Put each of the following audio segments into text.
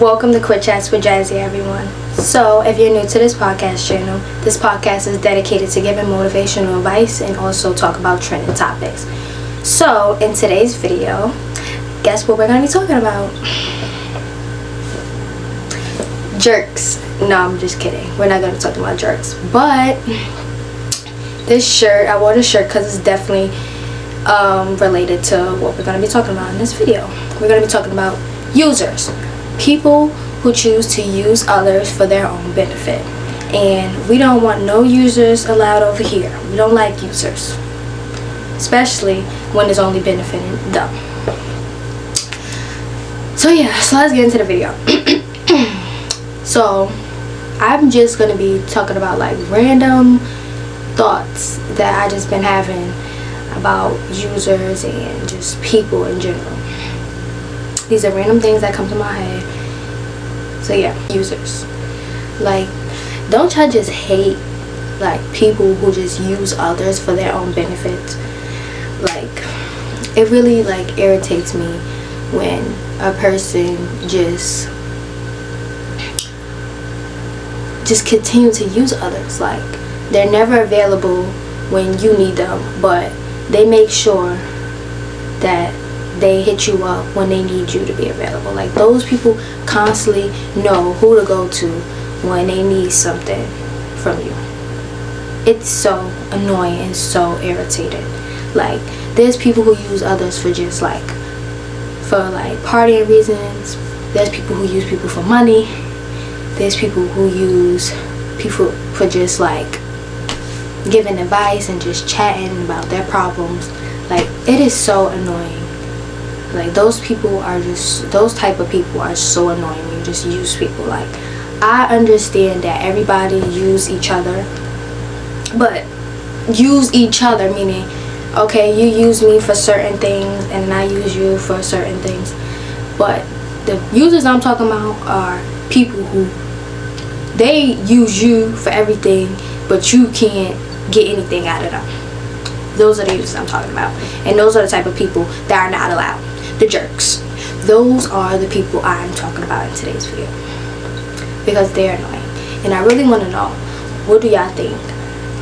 Welcome to Quick Chats with Jazzy, everyone. So, if you're new to this podcast channel, this podcast is dedicated to giving motivational advice and also talk about trending topics. So, in today's video, guess what we're going to be talking about? Jerks. No, I'm just kidding. We're not going to be talking about jerks. But, this shirt, I wore this shirt because it's definitely related to what we're going to be talking about in this video. We're going to be talking about users. People who choose to use others for their own benefit. And we don't want no users allowed over here. We don't like users. Especially when it's only benefiting them. So yeah, so let's get into the video. So I'm just going to be talking about like random thoughts that I just been having about users and just people in general. These are random things that come to my head. So yeah, users. Like, don't y'all just hate like people who just use others for their own benefit? Like, it really like irritates me when a person just continue to use others. Like, they're never available when you need them, but they make sure that they hit you up when they need you to be available. Like, those people constantly know who to go to when they need something from you. It's so annoying and so irritating. Like, there's people who use others for just like partying reasons. There's people who use people for money. There's people who use people for just like giving advice and just chatting about their problems. Like, it is so annoying. Like, those people are just, those type of people are so annoying. You just use people. Like, I understand that everybody use each other, but use each other meaning, okay, you use me for certain things and I use you for certain things. But the users I'm talking about are people who, they use you for everything, but you can't get anything out of them. Those are the users I'm talking about. And those are the type of people that are not allowed. The jerks. Those are the people I'm talking about in today's video. Because they're annoying. And I really want to know, what do y'all think?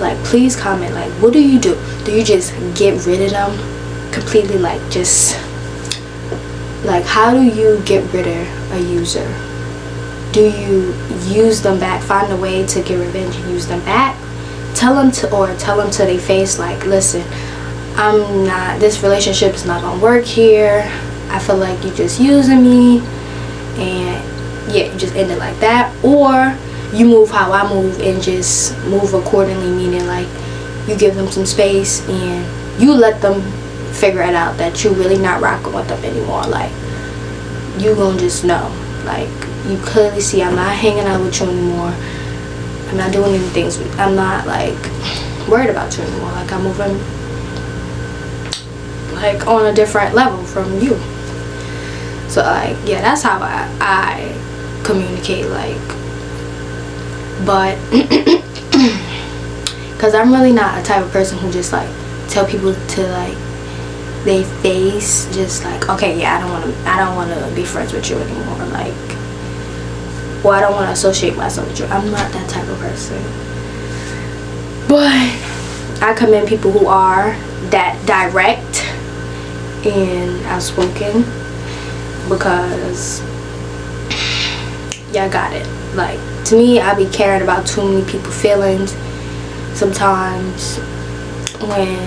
Like, please comment. Like, what do you do? Do you just get rid of them completely? Like, just, like, how do you get rid of a user? Do you use them back? Find a way to get revenge and use them back? Tell them to their face, like, listen, this relationship is not gonna work here. I feel like you just using me, and yeah, you just end it like that. Or you move how I move and just move accordingly, meaning like you give them some space and you let them figure it out that you're really not rocking with them anymore. Like, you gonna just know, like, you clearly see I'm not hanging out with you anymore. I'm not doing anything. I'm not like worried about you anymore. Like, I'm moving like on a different level from you. So like, yeah, that's how I communicate. Like, but because I'm really not a type of person who just like tell people to like they face just like, okay, yeah, I don't want to be friends with you anymore. Like, well, I don't want to associate myself with you. I'm not that type of person. But I commend people who are that direct and outspoken, because y'all got it. Like, to me, I be caring about too many people's feelings sometimes, when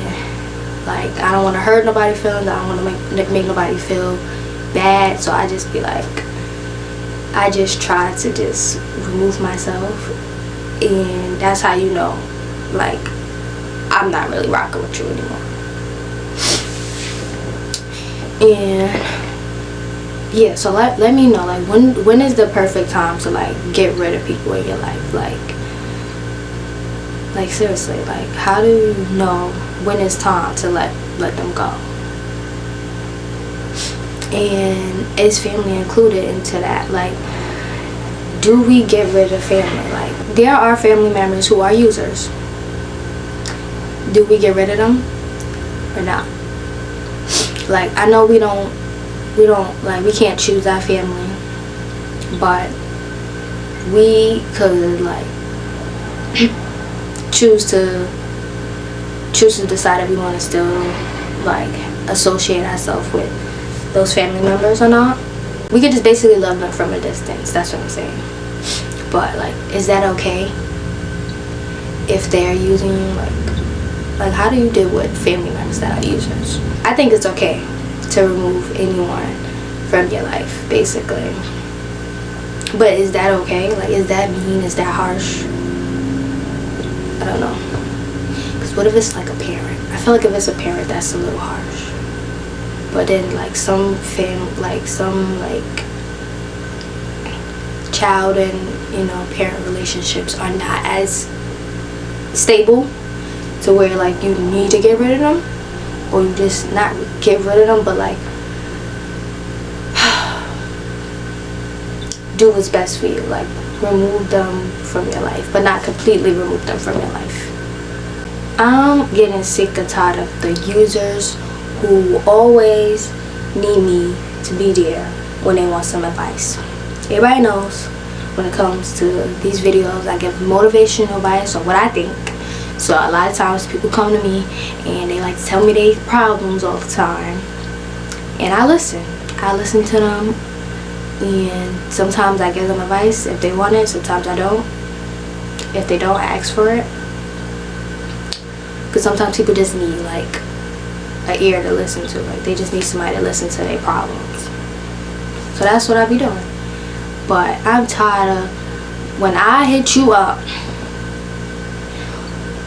like I don't want to hurt nobody's feelings. I don't want to make nobody feel bad. So I just be like, I just try to just remove myself, and that's how you know, like, I'm not really rocking with you anymore. And yeah, so let me know, like, when is the perfect time to like get rid of people in your life? Like seriously, like, how do you know when it's time to let them go? And is family included into that? Like, do we get rid of family? Like, there are family members who are users. Do we get rid of them or not? Like, I know we don't like, we can't choose our family. but we could like choose to decide that we want to still like associate ourselves with those family members or not. We could just basically love them from a distance. That's what I'm saying. But like, is that okay if they're using you? Like how do you deal with family members that are users? I think it's okay to remove anyone from your life, basically. But is that okay? Like, is that mean? Is that harsh? I don't know. Because what if it's like a parent? I feel like if it's a parent, that's a little harsh. But then like some child and, you know, parent relationships are not as stable to where like you need to get rid of them, or you just not get rid of them, but like do what's best for you. Like remove them from your life, but not completely remove them from your life. I'm getting sick and tired of the users who always need me to be there when they want some advice. Everybody knows when it comes to these videos, I give motivational advice on what I think. So a lot of times people come to me and they like to tell me their problems all the time, and I listen to them, and sometimes I give them advice if they want it, sometimes I don't. If they don't, I ask for it, because sometimes people just need like an ear to listen to. Like they just need somebody to listen to their problems. So that's what I be doing. But I'm tired of when I hit you up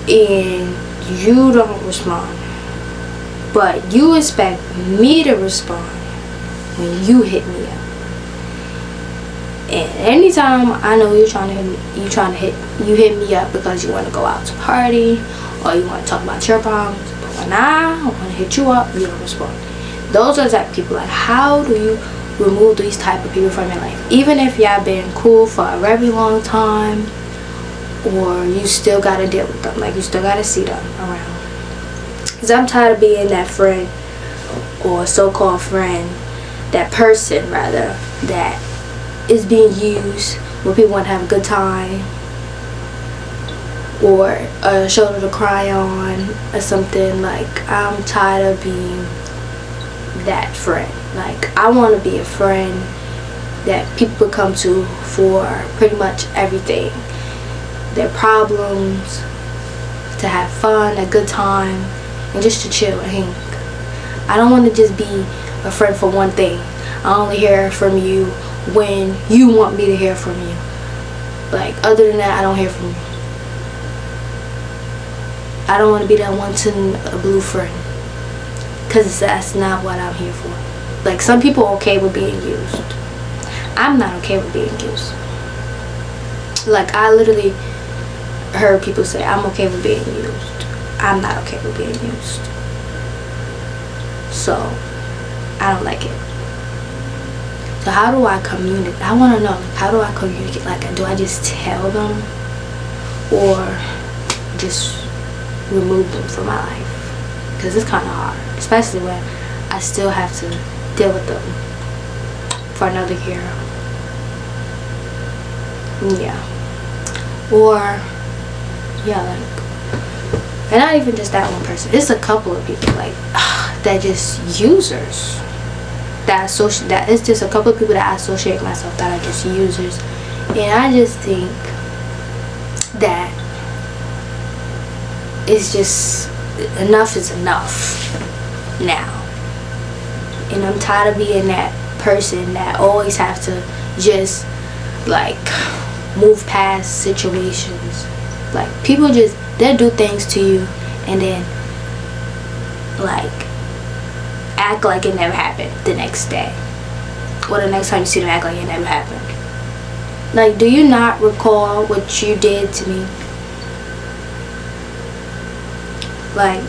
and you don't respond, but you expect me to respond when you hit me up. And anytime I know you hit me up because you want to go out to party or you want to talk about your problems, but when I want to hit you up, you don't respond. Those are the type of people. Like, how do you remove these type of people from your life? Even if y'all been cool for a very long time, or you still gotta deal with them, like you still gotta see them around. Because I'm tired of being that friend, or so-called friend, that person rather, that is being used when people want to have a good time, or a shoulder to cry on, or something. Like, I'm tired of being that friend. Like, I want to be a friend that people come to for pretty much everything. Their problems, to have fun, a good time, and just to chill and hang. I don't want to just be a friend for one thing. I only hear from you when you want me to hear from you. Like, other than that, I don't hear from you. I don't want to be that once in a blue friend, because that's not what I'm here for. Like, some people are okay with being used. I'm not okay with being used. Like, I literally heard people say, I'm okay with being used. I'm not okay with being used. So, I don't like it. So how do I communicate? I want to know, how do I communicate? Like, do I just tell them, or just remove them from my life? Because it's kind of hard, especially when I still have to deal with them for another year. Yeah. Or, yeah, like, and not even just that one person. It's a couple of people, like, that just users. That it's just a couple of people that I associate myself that are just users. And I just think that it's just, enough is enough now. And I'm tired of being that person that always have to just like move past situations. Like, people just, they'll do things to you and then like act like it never happened the next day, or the next time you see them, act like it never happened. Like, do you not recall what you did to me? Like,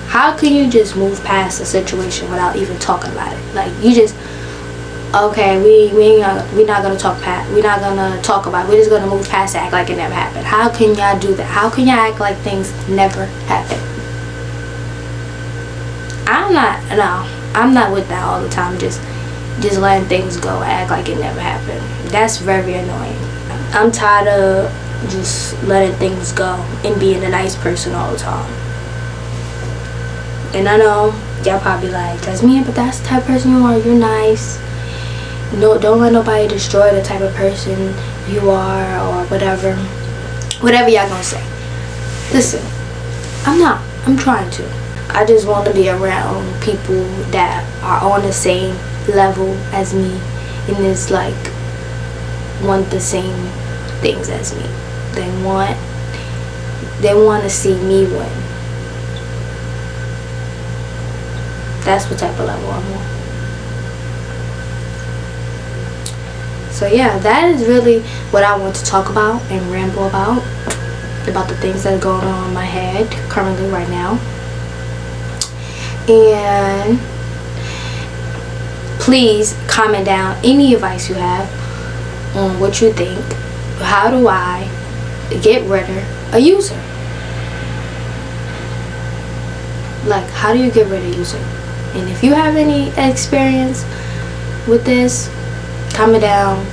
how can you just move past a situation without even talking about it? Like, you just, okay, we're not gonna talk about it. We're just gonna move past it, act like it never happened. How can y'all do that? How can y'all act like things never happened? I'm not with that all the time. Just just letting things go, act like it never happened. That's very annoying. I'm tired of just letting things go and being a nice person all the time. And I know y'all probably like, Jasmia, but that's the type of person you are. You're nice. No, don't let nobody destroy the type of person you are, or whatever y'all gonna say. Listen, I'm trying to. I just want to be around people that are on the same level as me, and is like want the same things as me. They want to see me win. That's what type of level I'm on. So yeah, that is really what I want to talk about and ramble about the things that are going on in my head currently right now. And please comment down any advice you have on what you think. How do I get rid of a user? Like, how do you get rid of a user? And if you have any experience with this, comment down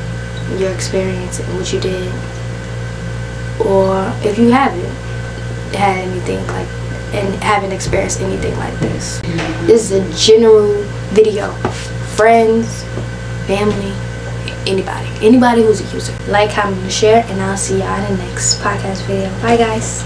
your experience and what you did. Or if you haven't had anything like, and haven't experienced anything like this. This is a general video. Friends, family, anybody who's a user. Like, comment, and share, and I'll see y'all in the next podcast video. Bye guys.